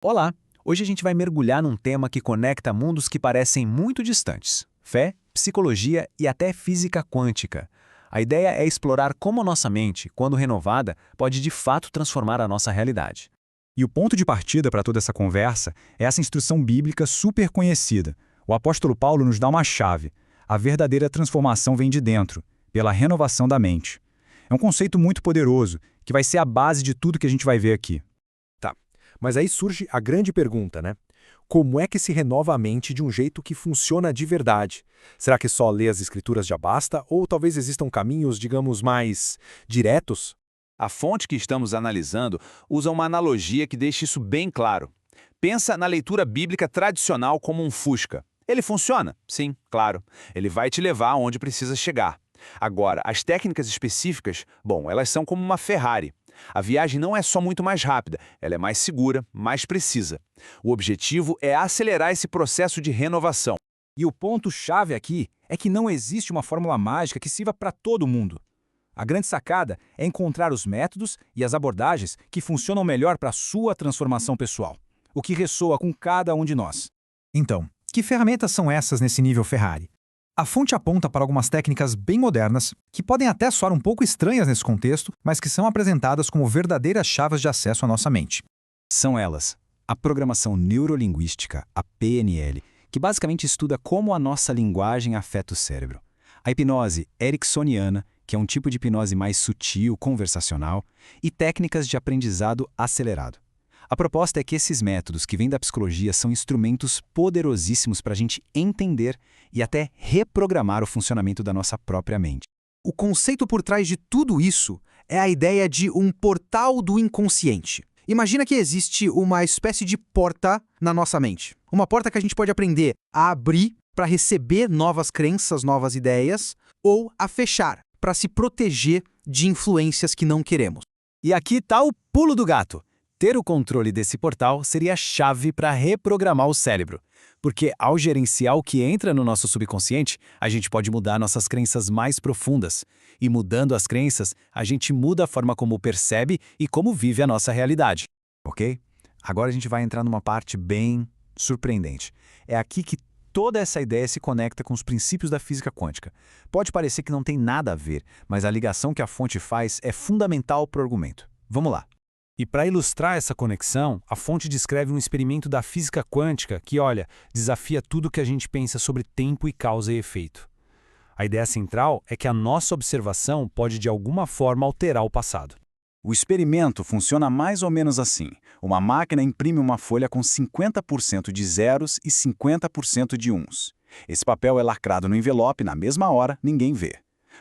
Olá! Hoje a gente vai mergulhar num tema que conecta mundos que parecem muito distantes: fé, psicologia e até física quântica. A ideia é explorar como a nossa mente, quando renovada, pode de fato transformar a nossa realidade. E o ponto de partida para toda essa conversa é essa instrução bíblica super conhecida. O apóstolo Paulo nos dá uma chave. A verdadeira transformação vem de dentro, pela renovação da mente. É um conceito muito poderoso, que vai ser a base de tudo que a gente vai ver aqui. Tá, mas aí surge a grande pergunta, né? Como é que se renova a mente de um jeito que funciona de verdade? Será que só ler as escrituras já basta? Ou talvez existam caminhos, digamos, mais diretos? A fonte que estamos analisando usa uma analogia que deixa isso bem claro. Pensa na leitura bíblica tradicional como um fusca. Ele funciona? Sim, claro. Ele vai te levar aonde precisa chegar. Agora, as técnicas específicas, bom, elas são como uma Ferrari. A viagem não é só muito mais rápida, ela é mais segura, mais precisa. O objetivo é acelerar esse processo de renovação. E o ponto-chave aqui é que não existe uma fórmula mágica que sirva para todo mundo. A grande sacada é encontrar os métodos e as abordagens que funcionam melhor para a sua transformação pessoal, o que ressoa com cada um de nós. Então, que ferramentas são essas nesse nível Ferrari? A fonte aponta para algumas técnicas bem modernas, que podem até soar um pouco estranhas nesse contexto, mas que são apresentadas como verdadeiras chaves de acesso à nossa mente. São elas: a programação neurolinguística, a PNL, que basicamente estuda como a nossa linguagem afeta o cérebro. A hipnose ericksoniana, que é um tipo de hipnose mais sutil, conversacional, e técnicas de aprendizado acelerado. A proposta é que esses métodos que vêm da psicologia são instrumentos poderosíssimos para a gente entender e até reprogramar o funcionamento da nossa própria mente. O conceito por trás de tudo isso é a ideia de um portal do inconsciente. Imagina que existe uma espécie de porta na nossa mente. Uma porta que a gente pode aprender a abrir para receber novas crenças, novas ideias, ou a fechar para se proteger de influências que não queremos. E aqui está o pulo do gato. Ter o controle desse portal seria a chave para reprogramar o cérebro, porque ao gerenciar o que entra no nosso subconsciente, a gente pode mudar nossas crenças mais profundas. E mudando as crenças, a gente muda a forma como percebe e como vive a nossa realidade. Ok? Agora a gente vai entrar numa parte bem surpreendente. É aqui que toda essa ideia se conecta com os princípios da física quântica. Pode parecer que não tem nada a ver, mas a ligação que a fonte faz é fundamental para o argumento. Vamos lá. E para ilustrar essa conexão, a fonte descreve um experimento da física quântica que, olha, desafia tudo que a gente pensa sobre tempo e causa e efeito. A ideia central é que a nossa observação pode de alguma forma alterar o passado. O experimento funciona mais ou menos assim. Uma máquina imprime uma folha com 50% de zeros e 50% de uns. Esse papel é lacrado no envelope na mesma hora, ninguém vê.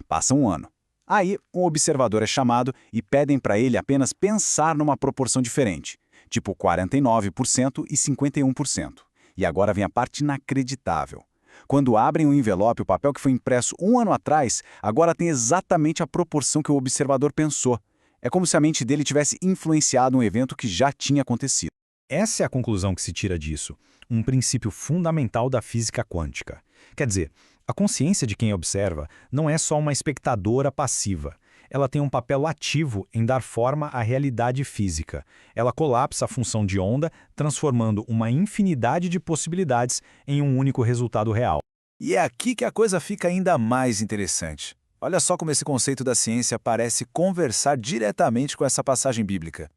Passa um ano. Aí, um observador é chamado e pedem para ele apenas pensar numa proporção diferente, tipo 49% e 51%. E agora vem a parte inacreditável. Quando abrem o envelope, o papel que foi impresso um ano atrás, agora tem exatamente a proporção que o observador pensou. É como se a mente dele tivesse influenciado um evento que já tinha acontecido. Essa é a conclusão que se tira disso, um princípio fundamental da física quântica. Quer dizer, a consciência de quem observa não é só uma espectadora passiva. Ela tem um papel ativo em dar forma à realidade física. Ela colapsa a função de onda, transformando uma infinidade de possibilidades em um único resultado real. E é aqui que a coisa fica ainda mais interessante. Olha só como esse conceito da ciência parece conversar diretamente com essa passagem bíblica.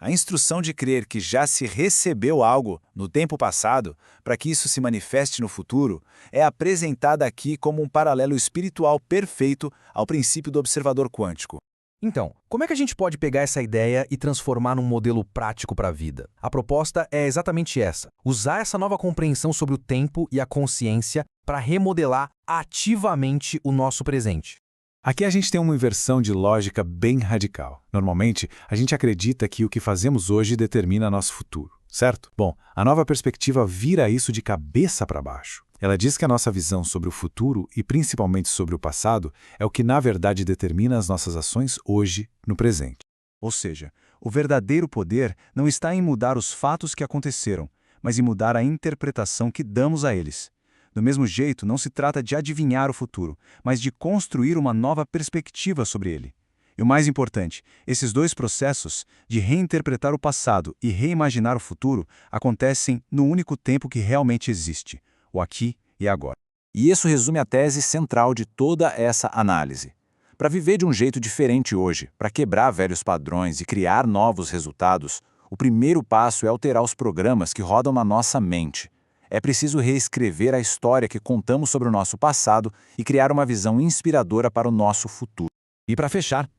A instrução de crer que já se recebeu algo no tempo passado, para que isso se manifeste no futuro, é apresentada aqui como um paralelo espiritual perfeito ao princípio do observador quântico. Então, como é que a gente pode pegar essa ideia e transformar num modelo prático para a vida? A proposta é exatamente essa: usar essa nova compreensão sobre o tempo e a consciência para remodelar ativamente o nosso presente. Aqui a gente tem uma inversão de lógica bem radical. Normalmente, a gente acredita que o que fazemos hoje determina nosso futuro, certo? Bom, a nova perspectiva vira isso de cabeça para baixo. Ela diz que a nossa visão sobre o futuro, e principalmente sobre o passado, é o que na verdade determina as nossas ações hoje, no presente. Ou seja, o verdadeiro poder não está em mudar os fatos que aconteceram, mas em mudar a interpretação que damos a eles. Do mesmo jeito, não se trata de adivinhar o futuro, mas de construir uma nova perspectiva sobre ele. E o mais importante, esses dois processos de reinterpretar o passado e reimaginar o futuro acontecem no único tempo que realmente existe, o aqui e agora. E isso resume a tese central de toda essa análise. Para viver de um jeito diferente hoje, para quebrar velhos padrões e criar novos resultados, o primeiro passo é alterar os programas que rodam na nossa mente. É preciso reescrever a história que contamos sobre o nosso passado e criar uma visão inspiradora para o nosso futuro. E para fechar,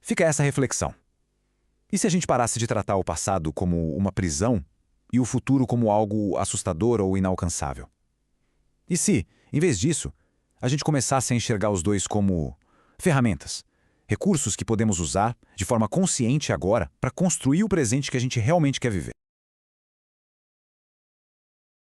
fica essa reflexão. E se a gente parasse de tratar o passado como uma prisão e o futuro como algo assustador ou inalcançável? E se, em vez disso, a gente começasse a enxergar os dois como ferramentas, recursos que podemos usar de forma consciente agora para construir o presente que a gente realmente quer viver?